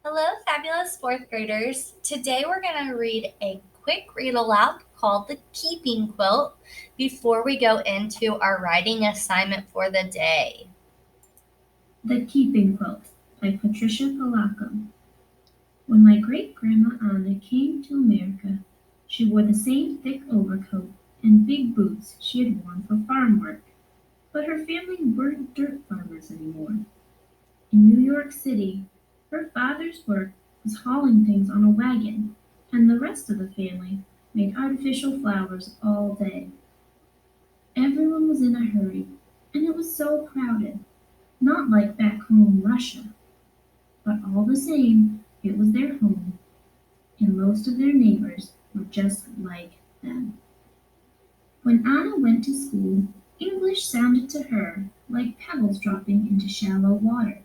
Hello, fabulous fourth graders. Today we're going to read a quick read aloud called The Keeping Quilt before we go into our writing assignment for the day. The Keeping Quilt by Patricia Polacco. When my great-grandma Anna came to America, she wore the same thick overcoat and big boots she had worn for farm work. But her family weren't dirt farmers anymore. In New York City, her father's work was hauling things on a wagon, and the rest of the family made artificial flowers all day. Everyone was in a hurry, and it was so crowded, not like back home in Russia. But all the same, it was their home, and most of their neighbors were just like them. When Anna went to school, English sounded to her like pebbles dropping into shallow water.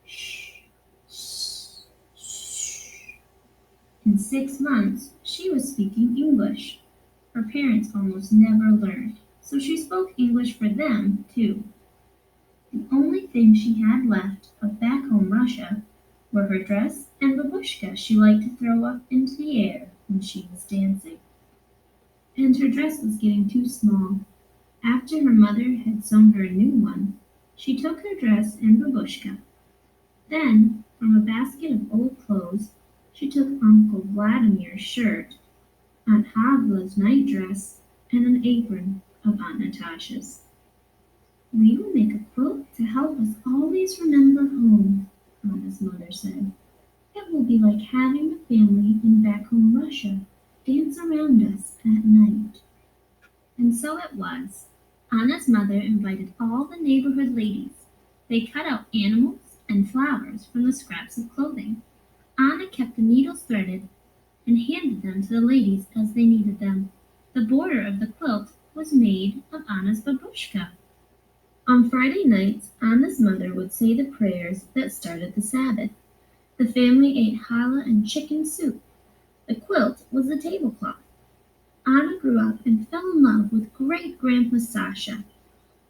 Shh, shh, shh. In 6 months, she was speaking English. Her parents almost never learned, so she spoke English for them, too. The only thing she had left of back home Russia were her dress and babushka she liked to throw up into the air when she was dancing. And her dress was getting too small. After her mother had sewn her a new one, she took her dress and babushka. Then, from a basket of old clothes, she took Uncle Vladimir's shirt, Aunt Havla's night dress, and an apron of Aunt Natasha's. "We will make a quilt to help us always remember home," Anna's mother said. "It will be like having the family in back home Russia dance around us at night." And so it was. Anna's mother invited all the neighborhood ladies. They cut out animals and flowers from the scraps of clothing. Anna kept the needles threaded and handed them to the ladies as they needed them. The border of the quilt was made of Anna's babushka. On Friday nights, Anna's mother would say the prayers that started the Sabbath. The family ate challah and chicken soup. The quilt was the tablecloth. Anna grew up and fell in love with great-grandpa Sasha.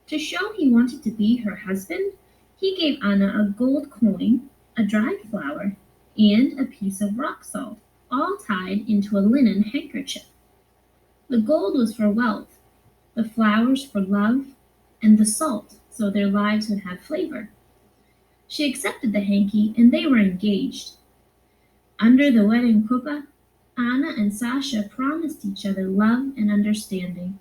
To show he wanted to be her husband, he gave Anna a gold coin, a dried flower, and a piece of rock salt, all tied into a linen handkerchief. The gold was for wealth, the flowers for love, and the salt so their lives would have flavor. She accepted the hanky, and they were engaged. Under the wedding chuppah, Anna and Sasha promised each other love and understanding.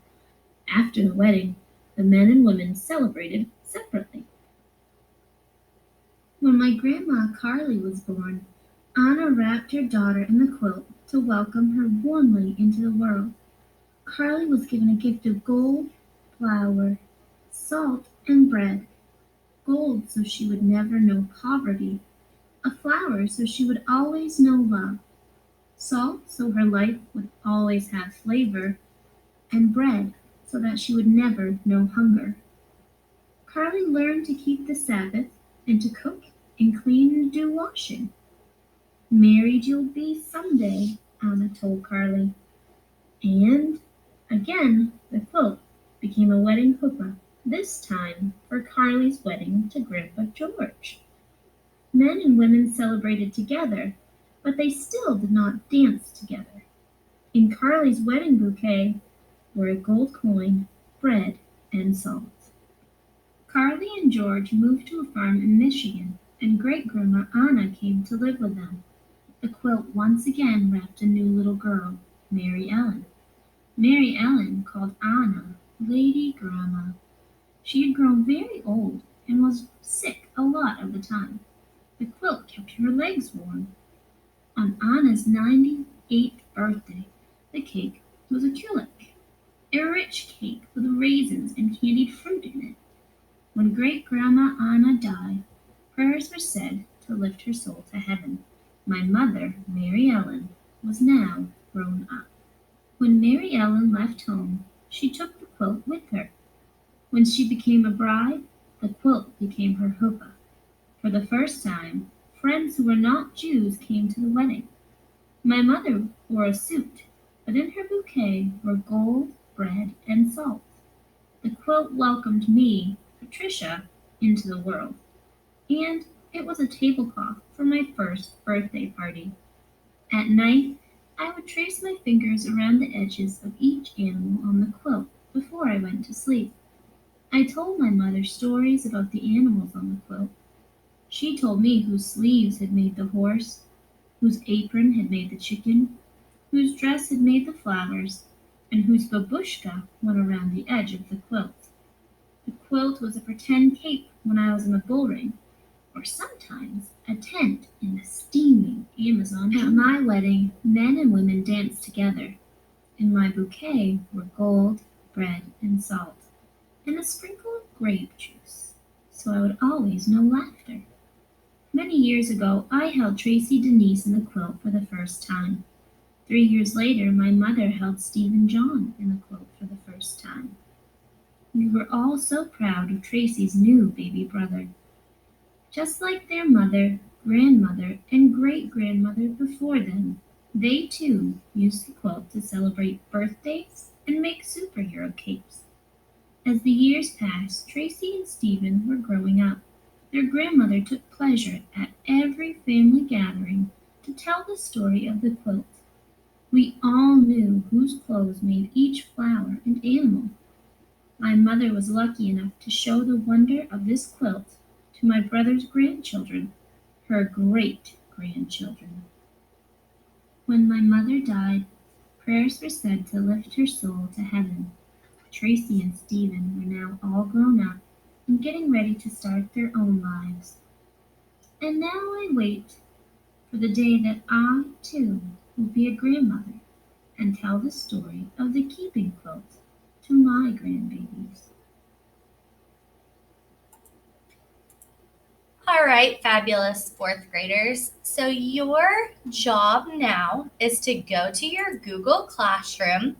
After the wedding, the men and women celebrated separately. When my grandma Carly was born, Anna wrapped her daughter in the quilt to welcome her warmly into the world. Carly was given a gift of gold, flour, salt, and bread. Gold so she would never know poverty, a flower so she would always know love, salt so her life would always have flavor, and bread so that she would never know hunger. Carly learned to keep the Sabbath and to cook and clean and do washing. "Married you'll be some day," Anna told Carly. And again the quilt became a wedding chuppah, this time for Carly's wedding to Grandpa George. Men and women celebrated together, but they still did not dance together. In Carly's wedding bouquet were a gold coin, bread, and salt. Carly and George moved to a farm in Michigan, and great-grandma Anna came to live with them. The quilt once again wrapped a new little girl, Mary Ellen. Mary Ellen called Anna Lady Grandma. She had grown very old and was sick a lot of the time. The quilt kept her legs warm. On Anna's 98th birthday, the cake was a kulik, a rich cake with raisins and candied fruit in it. When great-grandma Anna died, prayers were said to lift her soul to heaven. My mother, Mary Ellen, was now grown up. When Mary Ellen left home, she took the quilt with her. When she became a bride, the quilt became her chuppah. For the first time, friends who were not Jews came to the wedding. My mother wore a suit, but in her bouquet were gold, bread, and salt. The quilt welcomed me, Patricia, into the world. And it was a tablecloth for my first birthday party. At night, I would trace my fingers around the edges of each animal on the quilt before I went to sleep. I told my mother stories about the animals on the quilt. She told me whose sleeves had made the horse, whose apron had made the chicken, whose dress had made the flowers, and whose babushka went around the edge of the quilt. The quilt was a pretend cape when I was in a bull ring, or sometimes a tent in the steaming Amazon. At my wedding, men and women danced together. In my bouquet were gold, bread, and salt, and a sprinkle of grape juice, so I would always know laughter. Many years ago, I held Tracy Denise in the quilt for the first time. 3 years later, my mother held Stephen John in the quilt for the first time. We were all so proud of Tracy's new baby brother. Just like their mother, grandmother, and great grandmother before them, they too used the quilt to celebrate birthdays and make superhero capes. As the years passed, Tracy and Stephen were growing up. Their grandmother took pleasure at every family gathering to tell the story of the quilt. We all knew whose clothes made each flower and animal. My mother was lucky enough to show the wonder of this quilt to my brother's grandchildren, her great grandchildren. When my mother died, prayers were said to lift her soul to heaven. Tracy and Stephen were now all grown up and getting ready to start their own lives. And now I wait for the day that I, too, will be a grandmother and tell the story of the keeping quilt to my grandbabies. All right, fabulous fourth graders. So, your job now is to go to your Google Classroom,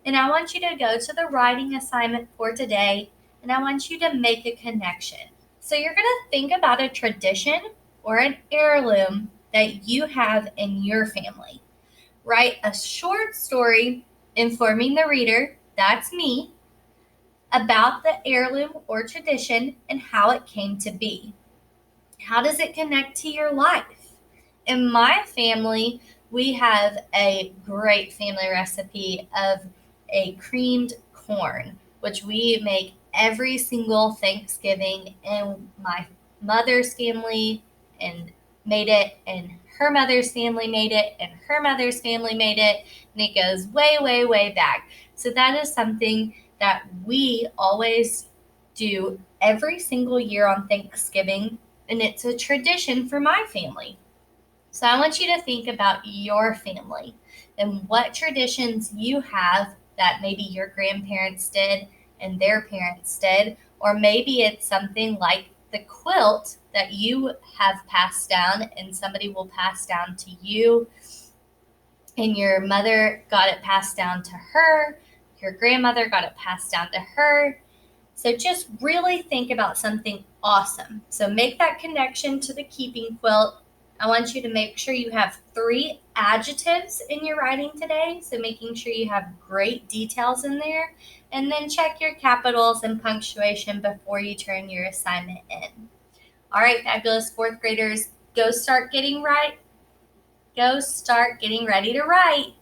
and I want you to go to the writing assignment for today, and I want you to make a connection. So, you're going to think about a tradition or an heirloom that you have in your family. Write a short story informing the reader, that's me, about the heirloom or tradition and how it came to be. How does it connect to your life? In my family, we have a great family recipe of a creamed corn, which we make every single Thanksgiving. And my mother's family and made it, and her mother's family made it, and her mother's family made it, and it goes way, way, way back. So that is something that we always do every single year on Thanksgiving, and it's a tradition for my family. So I want you to think about your family and what traditions you have that maybe your grandparents did and their parents did, or maybe it's something like the quilt that you have passed down and somebody will pass down to you, and your mother got it passed down to her, your grandmother got it passed down to her. So just really think about something awesome. So make that connection to the keeping quilt. I want you to make sure you have 3 adjectives in your writing today. So making sure you have great details in there. And then check your capitals and punctuation before you turn your assignment in. All right, fabulous fourth graders, go start getting ready to write.